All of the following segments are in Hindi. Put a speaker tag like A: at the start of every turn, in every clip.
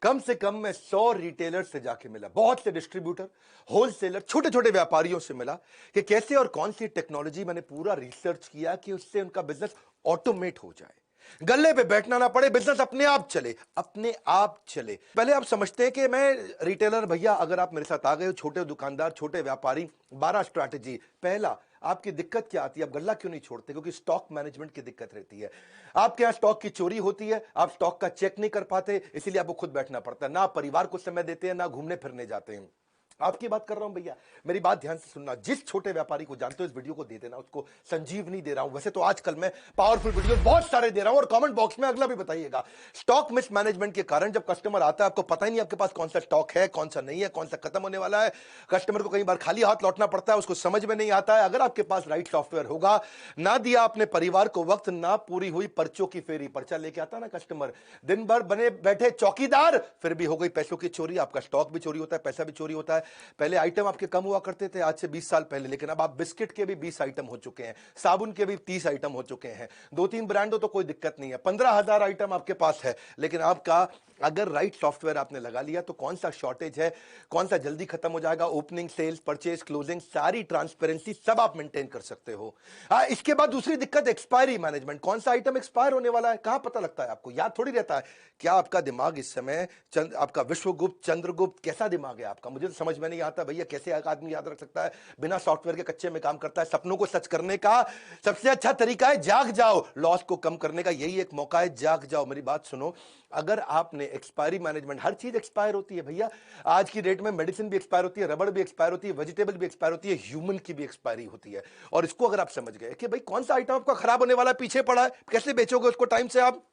A: कम से कम मैं 100 रिटेलर से जाके मिला, बहुत से डिस्ट्रीब्यूटर, होलसेलर, छोटे छोटे व्यापारियों से मिला कि कैसे और कौन सी टेक्नोलॉजी, मैंने पूरा रिसर्च किया कि उससे उनका बिजनेस ऑटोमेट हो जाए, गल्ले पे बैठना ना पड़े, बिजनेस अपने आप चले, अपने आप चले। पहले आप समझते हैं कि मैं रिटेलर भैया, अगर आप मेरे साथ आ गए हो, छोटे दुकानदार, छोटे व्यापारी, 12 स्ट्रैटेजी। पहला, आपकी दिक्कत क्या आती है, आप गल्ला क्यों नहीं छोड़ते? क्योंकि स्टॉक मैनेजमेंट की दिक्कत रहती है। आपके यहां स्टॉक की चोरी होती है, आप स्टॉक का चेक नहीं कर पाते, इसीलिए आपको खुद बैठना पड़ता है। ना परिवार को समय देते हैं, ना घूमने फिरने जाते हैं। आपकी बात कर रहा हूं भैया, मेरी बात ध्यान से सुनना। जिस छोटे व्यापारी को जानते हो, इस वीडियो को दे देना, उसको संजीवनी दे रहा हूं। वैसे तो आजकल मैं पावरफुल वीडियो बहुत सारे दे रहा हूं, और कमेंट बॉक्स में अगला भी बताइएगा। स्टॉक मिसमैनेजमेंट के कारण जब कस्टमर आता है, आपको पता ही नहीं आपके पास कौन सा स्टॉक है, कौन सा नहीं है, कौन सा खत्म होने वाला है। कस्टमर को कई बार खाली हाथ लौटना पड़ता है, उसको समझ में नहीं आता है। अगर आपके पास राइट सॉफ्टवेयर होगा, ना दिया अपने परिवार को वक्त, ना पूरी हुई पर्चों की फेरी, पर्चा लेके आता ना कस्टमर, दिन भर बने बैठे चौकीदार, फिर भी हो गई पैसों की चोरी, आपका स्टॉक भी चोरी होता है, पैसा भी चोरी होता है। पहले आइटम आपके कम हुआ करते थे, आज से 20 साल पहले, लेकिन अब आप बिस्किट के भी 20 आइटम हो चुके हैं, साबुन के भी 30 आइटम हो चुके हैं। 2-3 ब्रांड हो तो कोई दिक्कत नहीं है, 15,000 आइटम आपके पास है। लेकिन आपका अगर राइट सॉफ्टवेयर आपने लगा लिया तो कौन सा शॉर्टेज है, कौन सा जल्दी खत्म हो जाएगा, ओपनिंग, सेल्स, परचेज, क्लोजिंग, सारी ट्रांसपेरेंसी सब आप मेंटेन कर सकते हो। इसके बाद दूसरी दिक्कत एक्सपायरी मैनेजमेंट। कौन सा आइटम एक्सपायर होने वाला है, कहां पता लगता है आपको? याद थोड़ी रहता है। क्या आपका दिमाग इस समय आपका विश्वगुप्त, चंद्रगुप्त, कैसा दिमाग है आपका? मुझे तो समझ में नहीं आता भैया, कैसे एक आदमी याद रख सकता है, बिना सॉफ्टवेयर के कच्चे में काम करता है। सपनों को सच करने का सबसे अच्छा तरीका है जाग जाओ, लॉस को कम करने का यही एक मौका है, जाग जाओ। मेरी बात सुनो, अगर आपने एक्सपायरी मैनेजमेंट, हर चीज एक्सपायर होती है भैया, आज की डेट में मेडिसिन भी एक्सपायर होती है, रबड़ भी एक्सपायर होती है, वेजिटेबल भी एक्सपायर होती है, ह्यूमन की भी एक्सपायरी होती है। और इसको अगर आप समझ गए कि भाई कौन सा आइटम आपका खराब होने वाला है, पीछे पड़ा है, कैसे बेचोगे उसको टाइम से? आप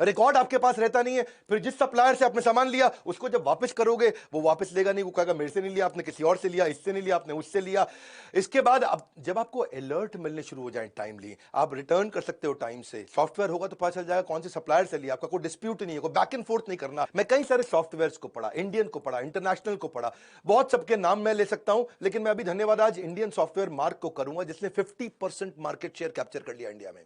A: रिकॉर्ड आपके पास रहता नहीं है, फिर जिस सप्लायर से आपने सामान लिया उसको जब वापस करोगे, वो वापस लेगा नहीं, वो कहेगा मेरे से नहीं लिया आपने, किसी और से लिया, इससे नहीं लिया आपने, उससे लिया। इसके बाद अब जब आपको अलर्ट मिलने शुरू हो जाए टाइमली, आप रिटर्न कर सकते हो टाइम से। सॉफ्टवेयर होगा तो पता चल जाएगा कौन से सप्लायर से लिया, आपका कोई डिस्प्यूट नहीं है, कोई बैक एंड फोर्थ नहीं करना। मैं कई सारे सॉफ्टवेयर को पढ़ा, इंडियन को पढ़ा, इंटरनेशनल को पढ़ा, बहुत सबके नाम मैं ले सकता हूं, लेकिन मैं अभी धन्यवाद आज इंडियन सॉफ्टवेयर मार्क को करूंगा, जिसने 50% मार्केट शेयर कैप्चर कर लिया इंडिया में।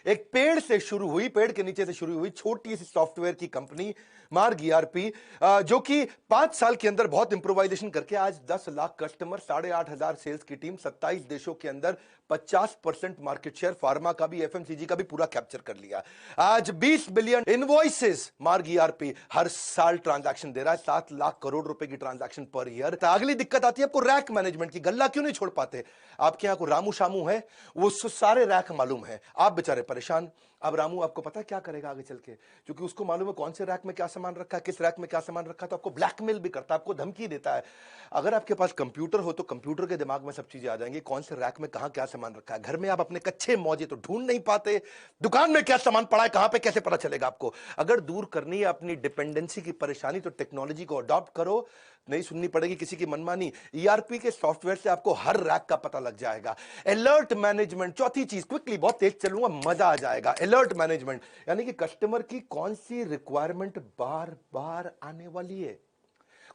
A: एक पेड़ से शुरू हुई, पेड़ के नीचे से शुरू हुई छोटी सी सॉफ्टवेयर की कंपनी मार्ग ईआरपी, जो कि 5 साल के अंदर बहुत इंप्रोवाइजेशन करके आज 10 लाख कस्टमर, 8,500 सेल्स की टीम, 27 देशों के अंदर 50% मार्केट शेयर, फार्मा का भी, एफएमसीजी का भी पूरा कैप्चर कर लिया। आज 20 बिलियन इनवॉइसेस मार्ग ईआरपी हर साल ट्रांजैक्शन दे रहा है, 7 लाख करोड़ रुपए की ट्रांजैक्शन पर ईयर। तो अगली दिक्कत आती है आपको रैक मैनेजमेंट की। गल्ला क्यों नहीं छोड़ पाते? आपके यहां को रामू शामू है, वो सारे रैक मालूम है, आप बेचारे परेशान। अब रामू आपको पता है क्या करेगा आगे चल के? क्योंकि उसको मालूम है कौन से रैक में क्या सामान रखा है, किस रैक में क्या सामान रखा है, तो आपको ब्लैकमेल भी करता है, आपको धमकी देता है। अगर आपके पास कंप्यूटर हो तो कंप्यूटर के दिमाग में सब चीजें आ जाएंगी, कौन से रैक में कहां क्या सामान रखा है। घर में आप अपने कच्चे मौजे तो ढूंढ नहीं पाते, दुकान में क्या सामान पड़ा है, कहां पे कैसे पता चलेगा आपको? अगर दूर करनी है अपनी डिपेंडेंसी की परेशानी, तो टेक्नोलॉजी को अडॉप्ट करो, नहीं सुननी पड़ेगी किसी की मनमानी। ईआरपी के सॉफ्टवेयर से आपको हर रैक का पता लग जाएगा। अलर्ट मैनेजमेंट, चौथी चीज, क्विकली, बहुत तेज चलूंगा, मजा आ जाएगा। अलर्ट मैनेजमेंट यानी कि कस्टमर की कौन सी रिक्वायरमेंट बार बार आने वाली है,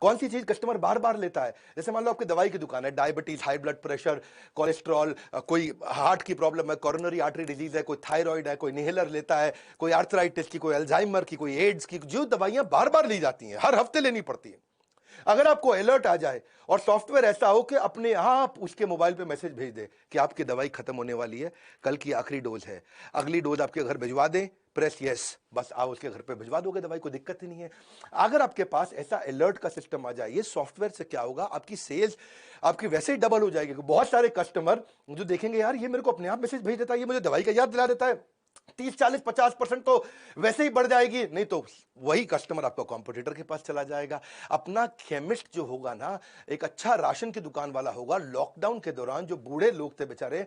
A: कौन सी चीज कस्टमर बार बार लेता है। जैसे मान लो आपकी दवाई की दुकान है, diabetes, high blood pressure, cholesterol, कोई हार्ट की प्रॉब्लम है, कोरोनरी आर्टरी डिजीज है, कोई थायराइड है, कोई इनहेलर लेता है, कोई आर्थराइटिस की, कोई अल्जाइमर की, कोई एड्स की, जो दवाइयां बार बार ली जाती हैं, हर हफ्ते लेनी पड़ती है। अगर आपको अलर्ट आ जाए और सॉफ्टवेयर ऐसा हो कि अपने आप उसके मोबाइल पे मैसेज भेज दे कि आपकी दवाई खत्म होने वाली है, कल की आखिरी डोज है, अगली डोज आपके घर भिजवा दें, प्रेस यस, बस आओ उसके घर पे भिजवा दोगे दवाई, कोई दिक्कत ही नहीं है। अगर आपके पास ऐसा अलर्ट का सिस्टम आ जाए, ये सॉफ्टवेयर से क्या होगा, आपकी सेल्स आपकी वैसे ही डबल हो जाएगी। बहुत सारे कस्टमर जो देखेंगे यार ये मेरे को अपने आप मैसेज भेज देता है, ये मुझे दवाई का याद दिला देता है, 30, 40, 50% तो वैसे ही बढ़ जाएगी। नहीं तो वही कस्टमर आपका कॉम्पिटिटर के पास चला जाएगा। अपना केमिस्ट जो होगा ना, एक अच्छा राशन की दुकान वाला होगा, लॉकडाउन के दौरान जो बूढ़े लोग थे बेचारे,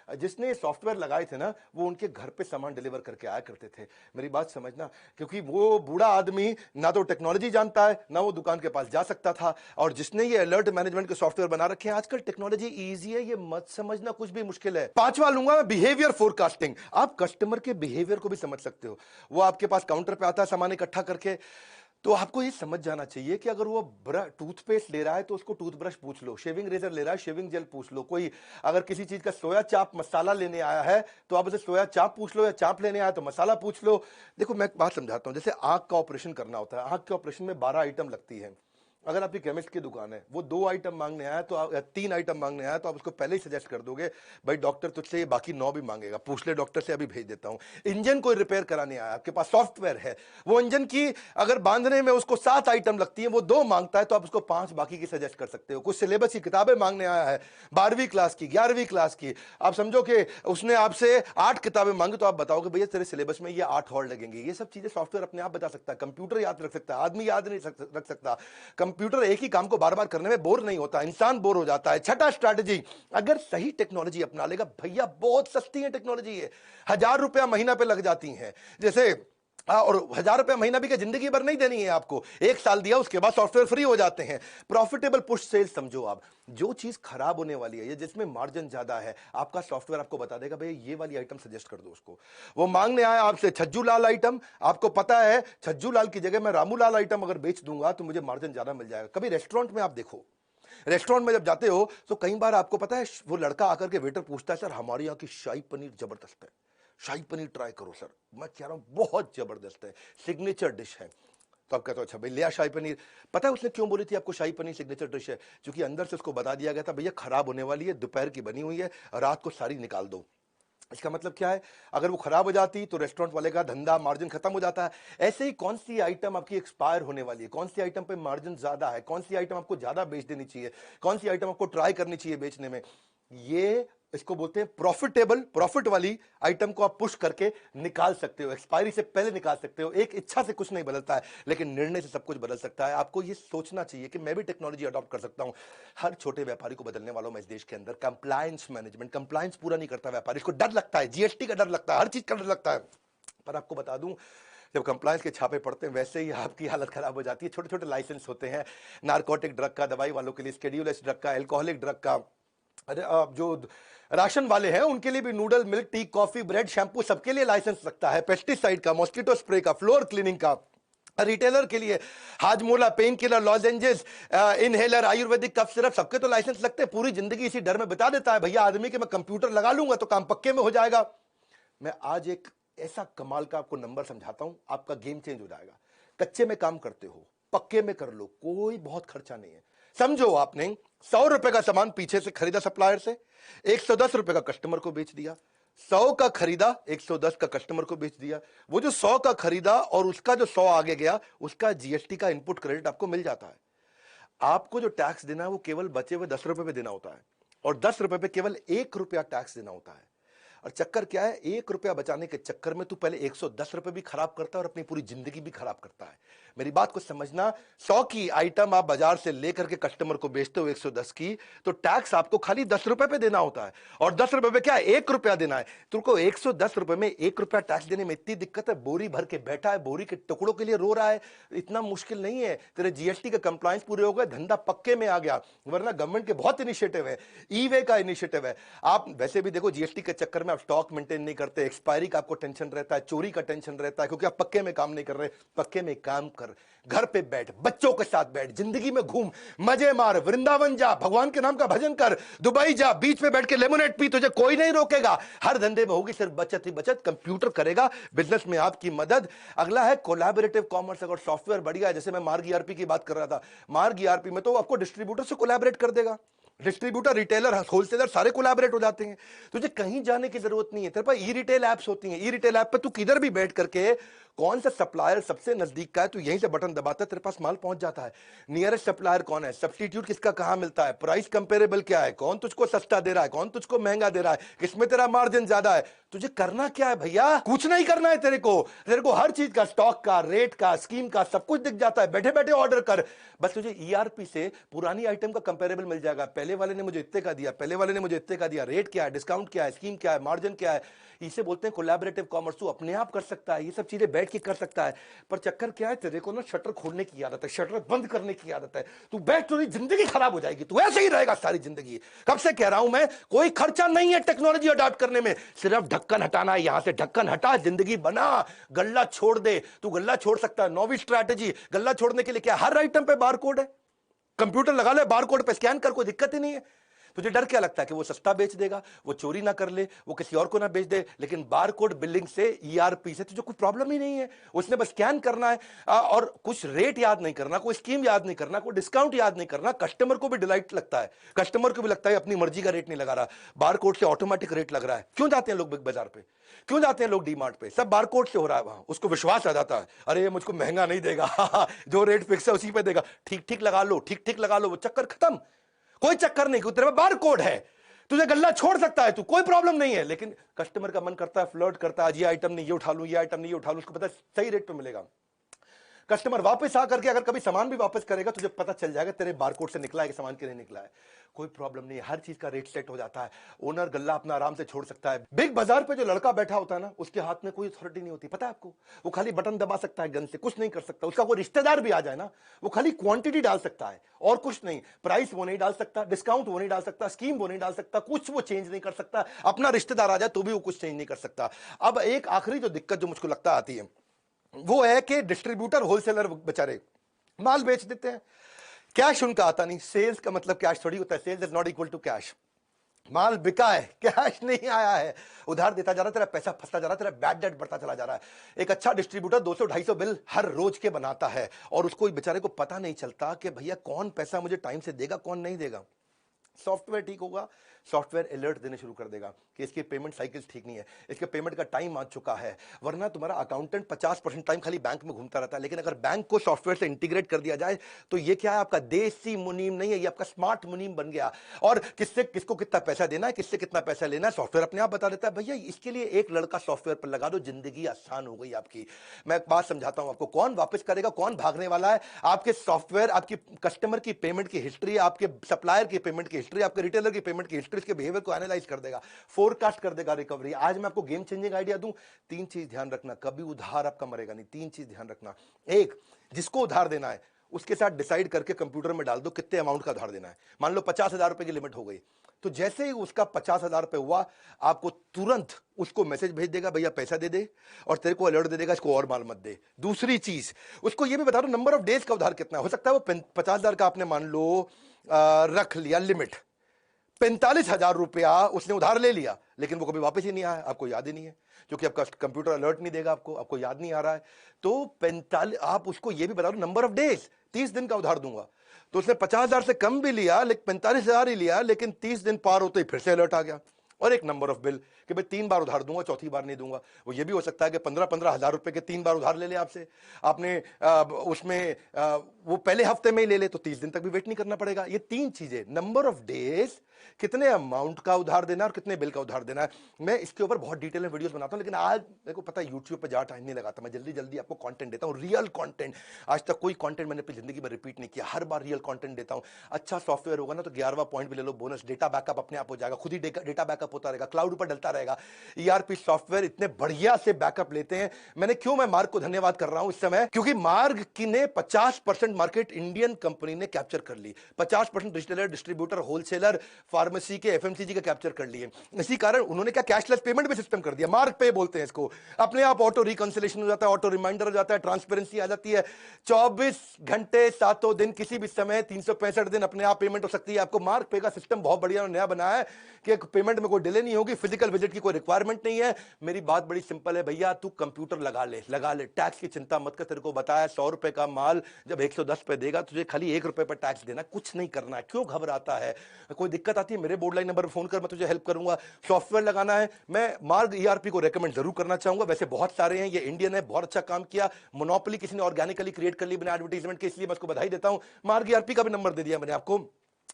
A: जिसने सॉफ्टवेयर लगाए थे ना, वो उनके घर पे सामान डिलीवर करके आया करते थे। मेरी बात समझना, क्योंकि वो बूढ़ा आदमी ना तो टेक्नोलॉजी जानता है, ना वो दुकान के पास जा सकता था। और जिसने ये अलर्ट मैनेजमेंट के सॉफ्टवेयर बना रखे हैं, आजकल टेक्नोलॉजी इजी है, ये मत समझना कुछ भी मुश्किल है। पांचवा लूंगा मैं, बिहेवियर फोरकास्टिंग। आप कस्टमर के बिहेवियर को भी समझ सकते हो। वो आपके पास काउंटर पे आता है सामान इकट्ठा करके, तो आपको ये समझ जाना चाहिए कि अगर वो टूथपेस्ट ले रहा है तो उसको टूथब्रश पूछ लो, शेविंग रेजर ले रहा है शेविंग जेल पूछ लो, कोई अगर किसी चीज का सोया चाप मसाला लेने आया है तो आप उसे सोया चाप पूछ लो, या चाप लेने आया तो मसाला पूछ लो। देखो मैं एक बात समझाता हूं, जैसे आंख का ऑपरेशन करना होता है, आंख के ऑपरेशन में 12 आइटम लगती है। अगर आपकी केमिस्ट की दुकान है, वो 2 आइटम मांगने आया तो या 3 आइटम मांगने आया तो आप उसको पहले ही सजेस्ट कर दोगे भाई डॉक्टर तुझसे ये बाकी 9 भी मांगेगा, पूछ ले डॉक्टर से, अभी भेज देता हूं। इंजन कोई रिपेयर कराने आया, आपके पास सॉफ्टवेयर है, वो इंजन की अगर बांधने में उसको 7 आइटम लगती है, वो 2 मांगता है तो आप उसको 5 बाकी की सजेस्ट कर सकते हो। कुछ सिलेबस की किताबें मांगने आया है, 12वीं क्लास की, 11वीं क्लास की, आप समझो कि उसने आपसे 8 किताबें मांगी तो आप बताओगे भैया तेरे सिलेबस में ये 8 और लगेंगे। ये सब चीजें सॉफ्टवेयर अपने आप बता सकता है, कंप्यूटर याद रख सकता है, आदमी याद नहीं रख सकता। कंप्यूटर एक ही काम को बार बार करने में बोर नहीं होता, इंसान बोर हो जाता है। छठा स्ट्रैटेजी, अगर सही टेक्नोलॉजी अपना लेगा, भैया बहुत सस्ती है टेक्नोलॉजी, है 1000 रुपया महीना पे लग जाती है। जैसे और 1000 रुपया महीना भी क्या जिंदगी भर नहीं देनी है आपको, 1 साल दिया उसके बाद सॉफ्टवेयर फ्री हो जाते हैं। प्रॉफिटेबल पुश सेल्स समझो आप, जो चीज खराब होने वाली है या जिसमें मार्जिन ज्यादा है, आपका सॉफ्टवेयर आपको बता देगा भैया ये वाली आइटम सजेस्ट कर दो उसको। वो मांगने आया आपसे छज्जू लाल आइटम, आपको पता है छज्जू लाल की जगह मैं रामू लाल आइटम अगर बेच दूंगा तो मुझे मार्जिन ज्यादा मिल जाएगा। कभी रेस्टोरेंट में आप देखो, रेस्टोरेंट में जब जाते हो तो कई बार आपको पता है वो लड़का आकर के वेटर पूछता है सर हमारे यहाँ की शाही पनीर जबरदस्त है, शाही पनीर ट्राई करो सर। मैं कह रहा हूं बहुत जबरदस्त है, सिग्नेचर डिश है। तो आप कहते हो अच्छा भाई लिया शाही पनीर। पता है उसने क्यों बोली थी आपको शाही पनीर सिग्नेचर डिश है? क्योंकि अंदर से उसको बता दिया गया था भैया खराब होने वाली है, दोपहर की बनी हुई है, रात को सारी निकाल दो। इसका मतलब क्या है, अगर वो खराब हो जाती तो रेस्टोरेंट वाले का धंधा मार्जिन खत्म हो जाता है। ऐसे ही कौन सी आइटम आपकी एक्सपायर होने वाली है, कौन सी आइटम पे मार्जिन ज्यादा है, कौन सी आइटम आपको ज्यादा बेच देनी चाहिए, कौन सी आइटम आपको ट्राई करनी चाहिए बेचने में, ये इसको बोलते हैं प्रॉफिटेबल। प्रॉफिट वाली आइटम को आप पुश करके निकाल सकते हो, एक्सपायरी से पहले निकाल सकते हो। एक इच्छा से कुछ नहीं बदलता है, लेकिन निर्णय से सब कुछ बदल सकता है। आपको ये सोचना चाहिए कि मैं भी टेक्नोलॉजी अडॉप्ट कर सकता हूं। हर छोटे व्यापारी को बदलने वालों में इस देश के अंदर कंप्लायंस मैनेजमेंट, कंप्लायंस पूरा नहीं करता व्यापारी, इसको डर लगता है, जीएसटी का डर लगता है, हर चीज का डर लगता है। पर आपको बता दूं, जब कंप्लायंस के छापे पड़ते हैं वैसे ही आपकी हालत खराब हो जाती है। छोटे छोटे लाइसेंस होते हैं, नारकोटिक ड्रग का, दवाई वालों के लिए स्केड्यूल एस ड्रग का, अल्कोहलिक ड्रग का, अरे जो राशन वाले हैं उनके लिए भी noodle, milk, tea, coffee, bread, shampoo, सबके लिए लाइसेंस लगता है। पेस्टिसाइड का, मॉस्किटो स्प्रे का, फ्लोर क्लीनिंग का, रिटेलर के लिए Hajmola, pain killer, lozenges, inhaler, Ayurvedic cough syrup, सबके तो लाइसेंस लगते हैं। पूरी जिंदगी इसी डर में बिता देता है भैया आदमी कि मैं कंप्यूटर लगा लूंगा तो काम पक्के में हो जाएगा। मैं आज एक ऐसा कमाल का आपको नंबर समझाता हूं, आपका गेम चेंज हो जाएगा। कच्चे में काम करते हो, पक्के में कर लो, कोई बहुत खर्चा नहीं है। समझो आपने 100 रुपए का सामान पीछे से खरीदा सप्लायर से, 110 रुपए का कस्टमर को बेच दिया। 100 का खरीदा, 110 का कस्टमर को बेच दिया। वो जो 100 का खरीदा और उसका जो 100 आगे गया, उसका जीएसटी का इनपुट क्रेडिट आपको मिल जाता है। आपको जो टैक्स देना है वो केवल बचे हुए 10 रुपए पे देना होता है, और 10 रुपए पे केवल 1 रुपया टैक्स देना होता है। और चक्कर क्या है, 1 रुपया बचाने के चक्कर में तू पहले 110 रुपए भी खराब करता है और अपनी पूरी जिंदगी भी खराब करता है। मेरी बात को समझना, 100 की आइटम आप बाजार से लेकर के कस्टमर को बेचते हो 110 की, तो टैक्स आपको खाली 10 रुपए पे देना होता है, और 10 रुपए पे क्या 1 रुपया देना है। तुमको 110 रुपए में 1 रुपया टैक्स देने में इतनी दिक्कत है? बोरी भर के बैठा है, बोरी के टुकड़ों के लिए रो रहा है, इतना मुश्किल नहीं है। तेरे जीएसटी के कंप्लायंस पूरे हो गए, धंधा पक्के में आ गया। वरना गवर्नमेंट के बहुत इनिशिएटिव है, ई वे का इनिशिएटिव है। आप वैसे भी देखो जीएसटी के चक्कर में आप स्टॉक मेंटेन नहीं करते, एक्सपायरी का आपको टेंशन रहता है, चोरी का टेंशन रहता है, क्योंकि आप पक्के में काम नहीं कर रहे। पक्के में काम कर, घर पे बैठ, बच्चों के साथ बैठ, जिंदगी में घूम, मजे मार, वृंदावन जा, भगवान के नाम का भजन कर, दुबई जा, बीच में बैठ के लेमोनेड पी, तुझे कोई नहीं रोकेगा। हर धंधे में होगी सिर्फ बचत ही बचत, कंप्यूटर करेगा बिजनेस में आपकी मदद। अगला है कोलैबोरेटिव कॉमर्स। अगर सॉफ्टवेयर बढ़िया है, जैसे मैं मार्ग ईआरपी की बात कर रहा था, मार्ग ईआरपी में तो आपको डिस्ट्रीब्यूटर से कोलैबोरेट कर देगा। डिस्ट्रीब्यूटर, रिटेलर, होलसेलर सारे कोलैबोरेट हो जाते हैं। तुझे कहीं जाने की जरूरत नहीं है, तेरे पास ई रिटेल एप्स होती हैं। ई रिटेल ऐप पे तू किधर भी बैठ करके कौन सा सप्लायर सबसे नजदीक का है, तू यहीं से बटन दबाता है, तेरे पास माल पहुंच जाता है। नियरेस्ट सप्लायर कौन है, सब्स्टिट्यूट किसका कहां मिलता है, प्राइस कंपेरेबल क्या है, कौन तुझको सस्ता दे रहा है, कौन तुझको महंगा दे रहा है, किसमें तेरा मार्जिन ज्यादा है। तुझे करना क्या है भैया, कुछ नहीं करना है। तेरे को हर चीज का, स्टॉक का, रेट का, स्कीम का सब कुछ दिख जाता है। बैठे बैठे ऑर्डर कर, बस तुझे ईआरपी से पुरानी आइटम का कंपेरेबल मिल जाएगा। पहले वाले ने मुझे इतने का दिया, पहले वाले ने मुझे इतने का दिया, रेट क्या है, डिस्काउंट क्या है, स्कीम क्या है, मार्जिन क्या है, इसे बोलते हैं कोलैबोरेटिव कॉमर्स। तू अपने आप कर सकता है, ये सब चीजें बैठ के कर सकता है। पर चक्कर क्या है, तेरे को ना शटर खोलने की आदत है, शटर बंद करने की आदत है। तू बैठ, तो जिंदगी खराब हो जाएगी, तू ऐसे ही रहेगा सारी जिंदगी। कब से कह रहा हूं मैं, कोई खर्चा नहीं है टेक्नोलॉजी अडॉप्ट करने में, सिर्फ ढक्कन हटाना है। यहां से ढक्कन हटा, जिंदगी बना, गल्ला छोड़ दे। तू गल्ला छोड़ सकता है। नौवीं स्ट्रैटेजी, गल्ला छोड़ने के लिए क्या, हर आइटम पे बार कोड है, कंप्यूटर लगा ले, बार कोड पे स्कैन कर, कोई दिक्कत ही नहीं है। तुझे डर क्या लगता है कि वो सस्ता बेच देगा, वो चोरी ना कर ले, वो किसी और को ना बेच दे। लेकिन बार कोड बिलिंग से, ईआरपी से तुझे कोई प्रॉब्लम ही नहीं है। उसने बस स्कैन करना है और कुछ रेट याद नहीं करना, कोई स्कीम याद नहीं करना, कोई डिस्काउंट याद नहीं करना। कस्टमर को भी डिलाइट लगता है, कस्टमर को भी लगता है अपनी मर्जी का रेट नहीं लगा रहा, बार कोड से ऑटोमेटिक रेट लग रहा है। क्यों जाते हैं लोग बिग बाजार पे, क्यों जाते हैं लोग डी मार्ट पे, सब बार कोड से हो रहा है वहां। उसको विश्वास आ जाता है, अरे ये मुझको महंगा नहीं देगा जो रेट फिक्स है उसी पे देगा, ठीक ठीक लगा लो, ठीक ठीक लगा लो, वो चक्कर खत्म। कोई चक्कर नहीं, तेरे में बार कोड है, तुझे गल्ला छोड़ सकता है तू, कोई प्रॉब्लम नहीं है। लेकिन कस्टमर का मन करता है, फ्लर्ट करता है, ये आइटम नहीं ये उठा लूं, ये आइटम नहीं ये उठा लूं, उसको पता है सही रेट पे मिलेगा। कस्टमर वापस आकर के अगर कभी सामान भी वापस करेगा, तुझे पता चल जाएगा तेरे बारकोड से निकला है कि सामान के लिए निकला है। कोई प्रॉब्लम नहीं है, हर चीज का रेट सेट हो जाता है। ओनर गल्ला अपना आराम से छोड़ सकता है। बिग बाजार पे जो लड़का बैठा होता है ना, उसके हाथ में कोई अथॉरिटी नहीं होती, पता है आपको। वो खाली बटन दबा सकता है गन से, कुछ नहीं कर सकता। उसका कोई रिश्तेदार भी आ जाए ना, वो खाली क्वांटिटी डाल सकता है और कुछ नहीं। प्राइस वो नहीं डाल सकता, डिस्काउंट वो नहीं डाल सकता, स्कीम वो नहीं डाल सकता, कुछ वो चेंज नहीं कर सकता। अपना रिश्तेदार आ जाए तो भी वो कुछ चेंज नहीं कर सकता। अब एक आखिरी जो दिक्कत जो मुझको लगता आती है, वो है कि डिस्ट्रीब्यूटर होलसेलर बेचारे माल बेच देते हैं, कैश उनका आता नहीं। सेल्स का मतलब कैश थोड़ी होता है, sales is not equal to cash. माल बिका है, कैश नहीं आया है, उधार देता जा रहा है, तेरा पैसा फंसता जा रहा है, तेरा बैड डेट बढ़ता चला जा रहा है। एक अच्छा डिस्ट्रीब्यूटर 200-250 बिल हर रोज के बनाता है और उसको बेचारे को पता नहीं चलता कि भैया कौन पैसा मुझे टाइम से देगा, कौन नहीं देगा। सॉफ्टवेयर ठीक होगा, सॉफ्टवेयर अलर्ट देने शुरू कर देगा कि इसकी पेमेंट साइकिल्स ठीक नहीं है, इसके पेमेंट का टाइम आ चुका है। वरना तुम्हारा अकाउंटेंट 50% टाइम खाली बैंक में घूमता रहता है। लेकिन अगर बैंक को सॉफ्टवेयर से इंटीग्रेट कर दिया जाए तो ये क्या है, आपका देसी मुनीम नहीं है, ये आपका स्मार्ट मुनीम बन गया। और किससे किसको कितना पैसा देना है, किससे कितना पैसा लेना है, सॉफ्टवेयर अपने आप बता देता है। भैया इसके लिए एक लड़का सॉफ्टवेयर पर लगा दो, जिंदगी आसान हो गई आपकी। मैं एक बात समझाता हूं आपको, कौन वापस करेगा, कौन भागने वाला है। आपके सॉफ्टवेयर आपकी कस्टमर की पेमेंट की हिस्ट्री, आपके सप्लायर की पेमेंट की हिस्ट्री, आपके रिटेलर की पेमेंट की हिस्ट्री, इसके बिहेवियर को एनालाइज कर देगा, फोरकास्ट कर देगा रिकवरी। आज मैं आपको गेम चेंजिंग आइडिया दूं, 3 चीज ध्यान रखना, कभी उधार आपका मरेगा नहीं। 3 चीज ध्यान रखना। एक, जिसको उधार देना है उसके साथ डिसाइड करके कंप्यूटर में डाल दो कितने अमाउंट का उधार देना है। मान लो 50,000 रुपए की लिमिट हो गई, तो जैसे ही उसका 50,000 रुपए हुआ, आपको तुरंत उसको मैसेज भेज देगा, भैया पैसा दे दे, और तेरे को अलर्ट दे देगा इसको और माल मत दे। दूसरी चीज, उसको ये भी बता दो नंबर ऑफ डेज का उधार कितना हो सकता है। वो 50,000 का आपने मान लो रख लिया लिमिट, 45,000 रुपया उसने उधार ले लिया, लेकिन वो कभी वापस ही नहीं आया, आपको याद ही नहीं है, क्योंकि आपका कंप्यूटर अलर्ट नहीं देगा आपको याद नहीं आ रहा है। तो 45, आप उसको ये भी बता दो नंबर ऑफ डेज, 30 दिन का उधार दूंगा। तो उसने 50,000 से कम भी लिया, लेकिन 45,000 ही लिया, लेकिन 30 दिन पार होते ही फिर से अलर्ट आ गया। और एक नंबर ऑफ बिल कि भाई 3 बार उधार दूंगा, चौथी बार नहीं दूंगा। वो ये भी हो सकता है कि 15-15 हजार रुपए के 3 बार उधार ले ले आपसे, आपने उसमें वो पहले हफ्ते में ही ले ले, तो 30 दिन तक भी वेट नहीं करना पड़ेगा। ये 3 चीजें, नंबर ऑफ डेज, कितने अमाउंट का उधार देना और कितने बिल का उधार देना है। मैं इसके ऊपर बहुत डिटेल में वीडियोस बनाता हूं, लेकिन आज मेरे को पता है यूट्यूब पे ज्यादा टाइम नहीं लगाता, मैं जल्दी जल्दी आपको कंटेंट देता हूं, रियल कंटेंट। आज तक कोई कंटेंट मैंने अपनी जिंदगी में रिपीट नहीं किया, हर बार रियल कंटेंट देता हूं। अच्छा सॉफ्टवेयर होगा ना तो 11वां पॉइंट भी ले लो बोनस, डेटा बैकअप अपने आप हो जाएगा, खुद ही डेटा बैकअप होता रहेगा, क्लाउड पर डलता रहेगा। ईआरपी सॉफ्टवेयर इतने बढ़िया से बैकअप लेते हैं। मैं मार्ग को धन्यवाद कर रहा हूं इस समय, क्योंकि मार्ग की ने 50% मार्केट इंडियन कंपनी ने कैप्चर कर ली, 50% रिटेलर, डिस्ट्रीब्यूटर, होलसेलर, फार्मेसी के, एफएमसीजी के कैप्चर कर लिए। इसी कारण उन्होंने क्या कैशलेस पेमेंट भी सिस्टम कर दिया, मार्ग पे बोलते हैं इसको। अपने आप ऑटो रिकंसिलेशन हो जाता है, ऑटो रिमाइंडर हो जाता है, ट्रांसपेरेंसी आ जाती है। 24 घंटे 7 दिन किसी भी समय 365 दिन अपने आप पेमेंट हो सकती है। आपको मार्ग पे का सिस्टम बहुत बढ़िया नया बनाया है कि पेमेंट में कोई डिले नहीं होगी, फिजिकल विजिट की कोई रिक्वायरमेंट नहीं है। मेरी बात बड़ी सिंपल है भैया, तू कंप्यूटर लगा ले, टैक्स की चिंता मत कर। तेरे को बताया 100 रुपए का माल जब 110 पे देगा, तुझे खाली 1 रुपए पर टैक्स देना, कुछ नहीं करना है। क्यों घबराता है? कोई दिक्कत आती है मेरे बोर्ड लाइन नंबर पर फोन कर, मैं तुझे हेल्प करूंगा। सॉफ्टवेयर लगाना है, मैं मार्ग ईआरपी को रेकमेंड जरूर करना चाहूंगा। वैसे बहुत सारे हैं, ये इंडियन है, बहुत अच्छा काम किया। मोनोपोली किसी ने ऑर्गेनिकली क्रिएट कर ली बिना एडवर्टाइजमेंट के, इसलिए मैं उसको बधाई देता हूं। मार्ग ईआरपी का भी नंबर दे दिया मैंने आपको,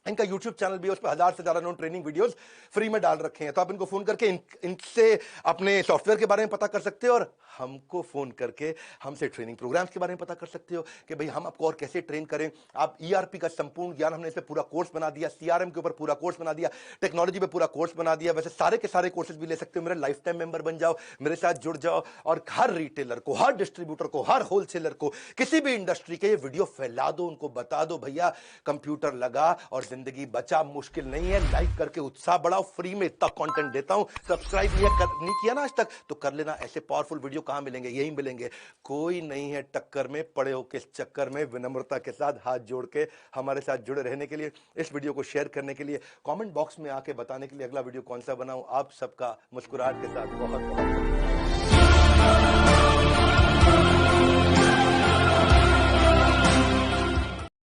A: इनका YouTube चैनल भी है, उस पर 1000 से ज्यादा ट्रेनिंग वीडियोस फ्री में डाल रखे हैं। तो आप इनको फोन करके इनसे अपने सॉफ्टवेयर के बारे में पता कर सकते हो और हमको फोन करके हमसे ट्रेनिंग प्रोग्राम्स के बारे में पता कर सकते हो कि भाई हम आपको और कैसे ट्रेन करें। आप ERP का संपूर्ण ज्ञान, हमने इस पे पूरा कोर्स बना दिया, CRM के ऊपर पूरा कोर्स बना दिया, टेक्नोलॉजी पे पूरा कोर्स बना दिया। वैसे सारे के सारे कोर्सेज भी ले सकते हो। मेरा लाइफ टाइम मेंबर बन जाओ, मेरे साथ जुड़ जाओ और हर रिटेलर को, हर डिस्ट्रीब्यूटर को, हर होलसेलर को, किसी भी इंडस्ट्री के ये वीडियो फैला दो, उनको बता दो भैया कंप्यूटर लगा और जिंदगी बचा, मुश्किल नहीं है। लाइक करके उत्साह बढ़ाओ, फ्री में इतना कंटेंट देता हूं। सब्सक्राइब नहीं किया ना आज तक तो कर लेना। ऐसे पावरफुल वीडियो कहां मिलेंगे? यही मिलेंगे। कोई नहीं है टक्कर में, पड़े हो किस चक्कर में। विनम्रता के साथ हाथ जोड़ के हमारे साथ जुड़े रहने के लिए, इस वीडियो को शेयर करने के लिए, कमेंट बॉक्स में आके बताने के लिए अगला वीडियो कौन सा बनाऊं। आप सबका मुस्कुराहट के साथ बहुत बहुत